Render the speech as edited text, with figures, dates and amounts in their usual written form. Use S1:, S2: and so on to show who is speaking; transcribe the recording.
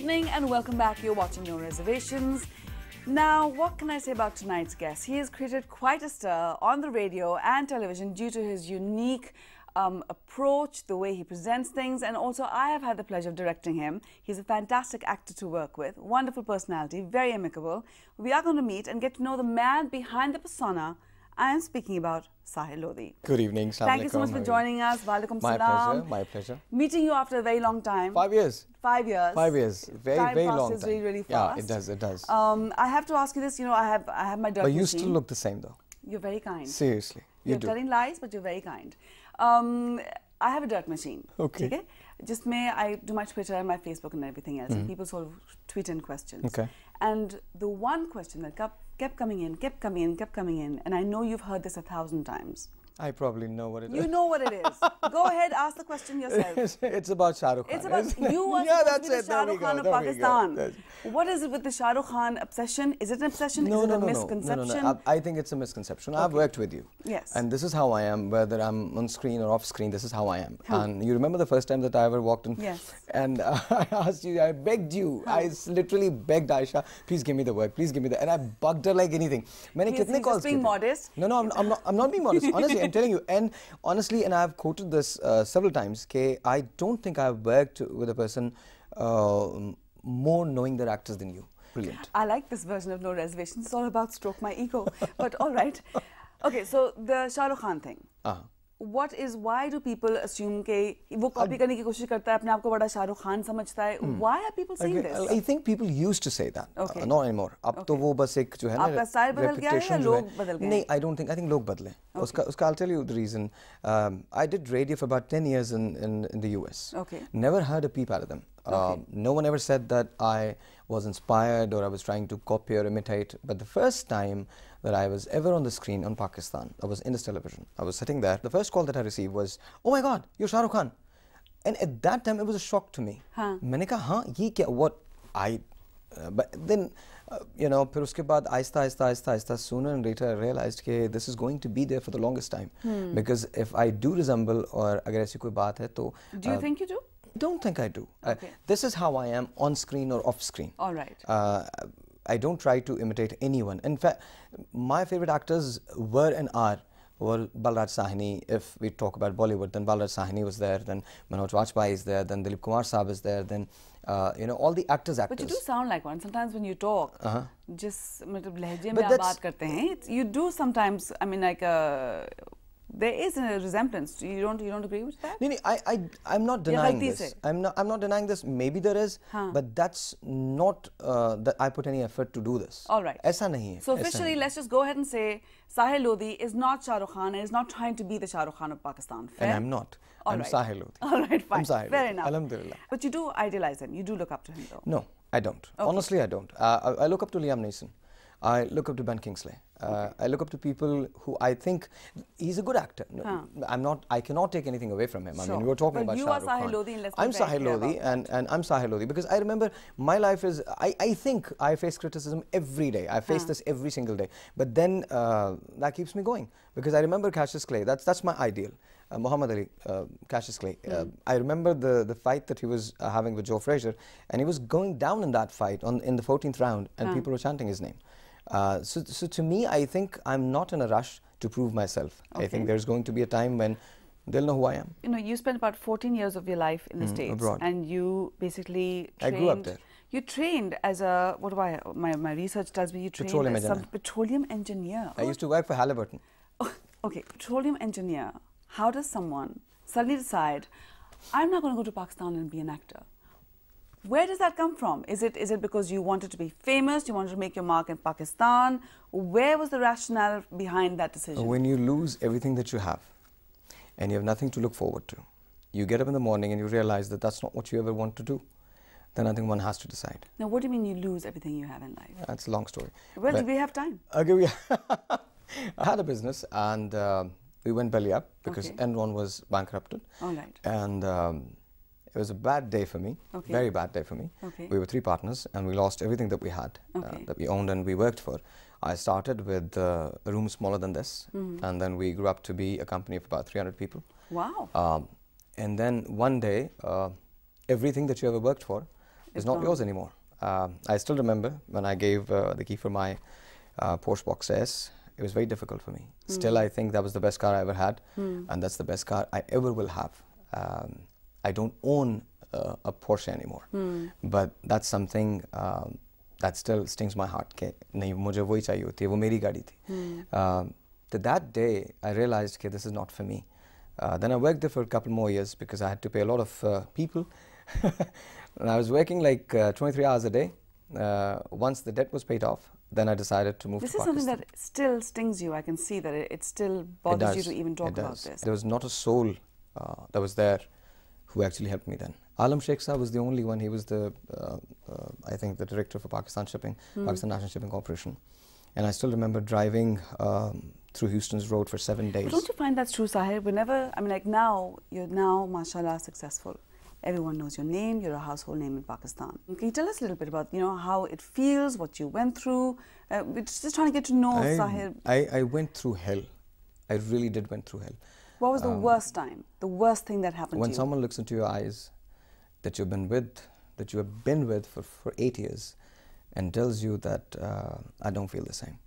S1: evening and welcome back. You're watching No Reservations. Now, what can I say about tonight's guest? He has created quite a stir on the radio and television due to his unique approach, the way he presents things, and also I have had the pleasure of directing him. He's a fantastic actor to work with, wonderful personality, very amicable. We are going to meet and get to know the man behind the persona. I am speaking about Sahil Lodhi.
S2: Good evening.
S1: Thank you so much for joining us. Walaikum
S2: My
S1: salam.
S2: pleasure. My pleasure.
S1: Meeting you after a very long time.
S2: 5 years.
S1: 5 years.
S2: 5 years. Very,
S1: time
S2: very long
S1: passes
S2: time.
S1: really, really fast.
S2: Yeah, it does. It does.
S1: I have to ask you this. You know, I have my dirt
S2: But you
S1: machine.
S2: still look the same, though.
S1: You're very kind.
S2: Seriously, you
S1: You're
S2: do.
S1: telling lies, but you're very kind. I have a dirt machine.
S2: Okay.
S1: Okay. Just I do my Twitter and my Facebook and everything else, and people sort of tweet in questions.
S2: Okay.
S1: And the one question that kept coming in, kept coming in, and I know you've heard this 1,000 times.
S2: I probably know what it is.
S1: You know what it is. Go ahead, ask the question yourself.
S2: It's about Shah Rukh Khan.
S1: It's about you are
S2: Yeah,
S1: supposed
S2: that's
S1: to be
S2: it.
S1: the Shah
S2: There we
S1: Rukh
S2: go.
S1: Khan of
S2: There we go.
S1: Pakistan. What is it with the Shah Rukh Khan obsession? Is it an obsession?
S2: No,
S1: is it
S2: no,
S1: a
S2: no,
S1: misconception?
S2: no. I think it's a misconception. I've worked with you.
S1: Yes.
S2: And this is how I am, whether I'm on screen or off screen, this is how I am. And you remember the first time that I ever walked in?
S1: Yes.
S2: And I asked you, I begged you. I literally begged Aisha, please give me the work, please give me the... And I bugged her like anything.
S1: He's just being modest.
S2: No, I'm not being modest. Honestly, I'm telling you. And honestly, and I've quoted this several times, I don't think I've worked with a person more knowing their actors than you. Brilliant.
S1: I like this version of No Reservations. It's all about stroke my ego. But all right. Okay, so the Shah Rukh Khan thing. Why do people assume कि वो copy करने की कोशिश करता है अपने आप को बड़ा शाहरुख खान समझता है? Why are people saying this?
S2: I think people used to say that.
S1: Okay.
S2: Not anymore. अब तो वो बस एक जो है ना
S1: आपका style बदल गया है या लोग बदल गए?
S2: नहीं, I think लोग बदले. उसका I'll tell you the reason. I did radio for about 10 years in the US.
S1: Okay.
S2: Never heard a peep out of them. No one ever said that I was inspired or I was trying to copy or imitate. But the first time that I was ever on the screen on Pakistan, I was Indus Television. I was sitting there. The first call that I received was, "Oh my God, you're Shah Rukh Khan." And at that time, it was a shock to me. मैंने कहा, हाँ, ये क्या? What I? But then, you know, फिर उसके बाद आहिस्ता, sooner and later I realized that this is going to be there for the longest time. Because if I do resemble or अगर ऐसी कोई बात है तो.
S1: Do you think you do?
S2: Don't think I do.
S1: Okay.
S2: This is how I am on screen or off screen.
S1: All right.
S2: I don't try to imitate anyone. In fact, my favorite actors were and are Balraj Sahni. If we talk about Bollywood, then Balraj Sahni was there, then Manoj Vajpayee is there, then Dilip Kumar Saab is there, then you know, all the actors.
S1: But you do sound like one. Sometimes when you talk, just मतलब लहजे में
S2: But
S1: आप
S2: that's-
S1: बात करते हैं. You do sometimes. I mean, like there is a resemblance. You don't agree with that?
S2: No, I'm not denying
S1: गलती
S2: this.
S1: से.
S2: I'm not denying this. Maybe there is, but that's not that I put any effort to do this.
S1: All right.
S2: ऐसा नहीं है.
S1: So officially, let's just go ahead and say Sahil Lodhi is not Shah Rukh Khan and is not trying to be the Shah Rukh Khan of Pakistan. Fair?
S2: And I'm not.
S1: All
S2: I'm
S1: right.
S2: Sahil Lodhi.
S1: All right, fine.
S2: I'm Sahil
S1: Fair
S2: Lodhi.
S1: enough.
S2: Alhamdulillah.
S1: But you do idolize him. You do look up to him, though.
S2: No, I don't. Honestly, I don't. I look up to Liam Neeson. I look up to Ben Kingsley. I look up to people who I think he's a good actor. No, I'm not. I cannot take anything away from him.
S1: Sure.
S2: I mean, we were talking
S1: But
S2: about
S1: you
S2: Shah
S1: are
S2: Rukh
S1: Sahil
S2: Khan.
S1: Lodhi, and let's be
S2: I'm
S1: very
S2: Sahil
S1: clear
S2: Lodhi,
S1: about
S2: and I'm Sahil Lodhi because I remember my life is. I think I face criticism every day. I face this every single day. But then that keeps me going because I remember Cassius Clay. That's my ideal. Muhammad Ali, Cassius Clay. I remember the fight that he was having with Joe Frazier, and he was going down in that fight in the 14th round, and people were chanting his name. So to me, I think I'm not in a rush to prove myself.
S1: Okay.
S2: I think there's going to be a time when they'll know who I am.
S1: You know, you spent about 14 years of your life in the States,
S2: abroad.
S1: and you basically trained.
S2: I grew up there.
S1: You trained as a my research tells me you trained
S2: Petroleum
S1: as some
S2: engineer.
S1: petroleum engineer.
S2: I used to work for Halliburton.
S1: Okay, petroleum engineer. How does someone suddenly decide, I'm not going to go to Pakistan and be an actor? Where does that come from? Is it because you wanted to be famous, you wanted to make your mark in Pakistan? Where was the rationale behind that decision?
S2: When you lose everything that you have, and you have nothing to look forward to, you get up in the morning and you realize that that's not what you ever want to do, then I think one has to decide.
S1: Now, what do you mean you lose everything you have in life?
S2: That's a long story.
S1: Well,
S2: But
S1: we have time.
S2: Okay, I had a business and we went belly up because
S1: Okay.
S2: Enron was bankrupted.
S1: All right.
S2: And it was a bad day for me,
S1: Okay.
S2: very bad day for me.
S1: Okay.
S2: We were 3 partners and we lost everything that we had,
S1: Okay.
S2: that we owned and we worked for. I started with a room smaller than this, and then we grew up to be a company of about 300 people.
S1: Wow.
S2: And then one day, everything that you ever worked for It's not yours anymore. I still remember when I gave the key for my Porsche Box S. It was very difficult for me. Still, I think that was the best car I ever had, and that's the best car I ever will have. I don't own a Porsche anymore, but that's something that still stings my heart. कि नहीं मुझे वही चाहिए होती है, वो मेरी गाड़ी थी. That day, I realized that this is not for me. Then I worked there for a couple more years because I had to pay a lot of people. And I was working like 23 hours a day. Once the debt was paid off, then I decided to move to Pakistan.
S1: This is something that still stings you. I can see that it still bothers you to even talk about this.
S2: There was not a soul that was there who actually helped me then. Alam Sheikh Saab was the only one. He was the, I think, the director for Pakistan Shipping, Pakistan National Shipping Corporation. And I still remember driving through Houston's Road for 7 days.
S1: But don't you find that's true, Sahir? Whenever, I mean, like now, you're now, mashallah, successful. Everyone knows your name. You're a household name in Pakistan. Can you tell us a little bit about, you know, how it feels, what you went through? We're just trying to get to know Sahir.
S2: I went through hell. I really did went through hell.
S1: What was the worst time? The worst thing that happened to you?
S2: When someone looks into your eyes that you've been with, that you have been with for 8 years, and tells you that I don't feel the same.